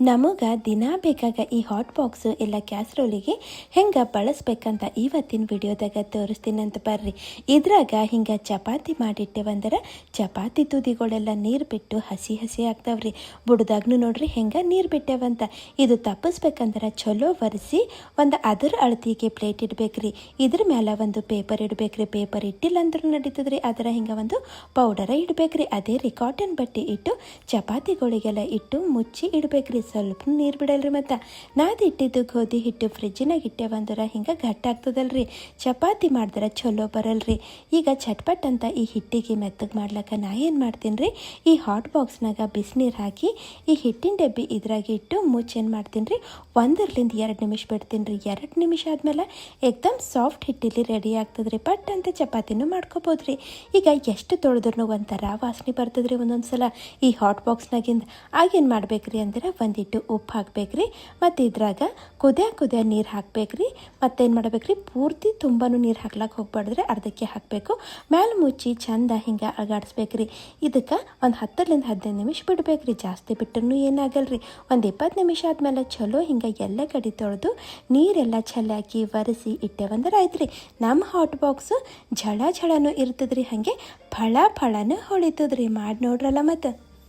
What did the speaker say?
ನಮಗೆ ದಿನ ಬೇಕಾಗ ಈ ಹಾಟ್ ಬಾಕ್ಸು ಇಲ್ಲ ಕ್ಯಾಸ್ರೋಲಿಗೆ ಹೆಂಗೆ ಬಳಸ್ಬೇಕಂತ ಇವತ್ತಿನ ವಿಡಿಯೋದಾಗ ತೋರಿಸ್ತೀನಂತ ಬರ್ರಿ. ಇದ್ರಾಗ ಹಿಂಗೆ ಚಪಾತಿ ಮಾಡಿಟ್ಟೆವಂದ್ರೆ ಚಪಾತಿ ತುದಿಗಳೆಲ್ಲ ನೀರು ಬಿಟ್ಟು ಹಸಿ ಹಸಿ ಆಗ್ತಾವ್ರಿ. ಬುಡ್ದಾಗ್ನು ನೋಡ್ರಿ ಹೆಂಗೆ ನೀರು ಬಿಟ್ಟೆವಂತ. ಇದು ತಪ್ಪಿಸ್ಬೇಕಂದ್ರೆ ಚಲೋ ಒರೆಸಿ ಒಂದು ಅದರ ಅಳತಿಗೆ ಪ್ಲೇಟ್ ಇಡ್ಬೇಕ್ರಿ. ಇದ್ರ ಮೇಲೆ ಒಂದು ಪೇಪರ್ ಇಡ್ಬೇಕ್ರಿ. ಪೇಪರ್ ಇಟ್ಟಿಲ್ಲ ಅಂದ್ರೂ ನಡೀತದ್ರಿ. ಅದರ ಹಿಂಗೆ ಒಂದು ಪೌಡರ ಇಡ್ಬೇಕ್ರಿ. ಅದೇ ರೀ ಕಾಟನ್ ಬಟ್ಟೆ ಇಟ್ಟು ಚಪಾತಿಗಳಿಗೆಲ್ಲ ಇಟ್ಟು ಮುಚ್ಚಿ ಇಡ್ಬೇಕ್ರಿ. ಸ್ವಲ್ಪ ನೀರು ಬಿಡಲ್ರಿ. ಮತ್ತು ನಾದಿಟ್ಟಿದ್ದು ಗೋಧಿ ಹಿಟ್ಟು ಫ್ರಿಜ್ಜಿನಾಗ ಇಟ್ಟೆವಂದ್ರೆ ಹಿಂಗೆ ಗಟ್ಟಿ ಆಗ್ತದಲ್ರಿ. ಚಪಾತಿ ಮಾಡಿದ್ರೆ ಚಲೋ ಬರಲ್ರಿ. ಈಗ ಚಟ್ಪಟ್ ಅಂತ ಈ ಹಿಟ್ಟಿಗೆ ಮೆತ್ತಗೆ ಮಾಡ್ಲಕ್ಕ ನಾ ಏನು ಮಾಡ್ತೀನಿ ರೀ, ಈ ಹಾಟ್ ಬಾಕ್ಸ್ನಾಗ ಬಿಸಿನೀರು ಹಾಕಿ ಈ ಹಿಟ್ಟಿನ ಡಬ್ಬಿ ಇದ್ರಾಗ ಇಟ್ಟು ಮುಚ್ಚಿ ಏನು ಮಾಡ್ತೀನಿ ರೀ, 1-2 ನಿಮಿಷ ಬಿಡ್ತೀನಿ ರೀ. 2 ನಿಮಿಷ ಆದ್ಮೇಲೆ ಏಕ್ದಮ್ ಸಾಫ್ಟ್ ಹಿಟ್ಟಿಲಿ ರೆಡಿ ಆಗ್ತದ್ರಿ. ಪಟ್ ಅಂತ ಚಪಾತಿನೂ ಮಾಡ್ಕೋಬೋದ್ರಿ. ಈಗ ಎಷ್ಟು ತೊಳೆದ್ರೂ ಒಂಥರ ವಾಸನೆ ಬರ್ತದ್ರಿ ಒಂದೊಂದು ಸಲ ಈ ಹಾಟ್ ಬಾಕ್ಸ್ನಾಗಿಂದ. ಆಗೇನು ಮಾಡ್ಬೇಕ್ರಿ ಅಂದ್ರೆ ಒಂದಿಟ್ಟು ಉಪ್ಪು ಹಾಕ್ಬೇಕ್ರಿ. ಮತ್ತು ಇದ್ರಾಗ ಕುದಿಯ ನೀರು ಹಾಕ್ಬೇಕ್ರಿ. ಮತ್ತೇನು ಮಾಡ್ಬೇಕ್ರಿ, ಪೂರ್ತಿ ತುಂಬಾ ನೀರು ಹಾಕ್ಲಕ್ಕೆ ಹೋಗ್ಬಾರ್ದ್ರೆ ಅರ್ಧಕ್ಕೆ ಹಾಕಬೇಕು. ಮ್ಯಾಲೆ ಮುಚ್ಚಿ ಚಂದ ಹಿಂಗೆ ಅಗಾಡಿಸ್ಬೇಕ್ರಿ. ಇದಕ್ಕೆ ಒಂದು 10-15 ನಿಮಿಷ ಬಿಡ್ಬೇಕ್ರಿ. ಜಾಸ್ತಿ ಬಿಟ್ಟರೂ ಏನಾಗಲ್ರಿ. ಒಂದು 20 ನಿಮಿಷ ಆದಮೇಲೆ ಚಲೋ ಹಿಂಗೆ ಎಲ್ಲ ಕಡೆ ತೊಳೆದು ನೀರೆಲ್ಲ ಚೆಲ್ಲಾಕಿ ಒರೆಸಿ ಇಟ್ಟೆವಂದ್ರೆ ಆಯ್ತು. ನಮ್ಮ ಹಾಟ್ ಬಾಕ್ಸು ಝಳನೂ ಇರ್ತದ್ರಿ, ಹಾಗೆ ಫಳನೂ ಹೊಳಿತದ್ರಿ. ಮಾಡಿ ನೋಡ್ರಲ್ಲ ಮತ್ತು.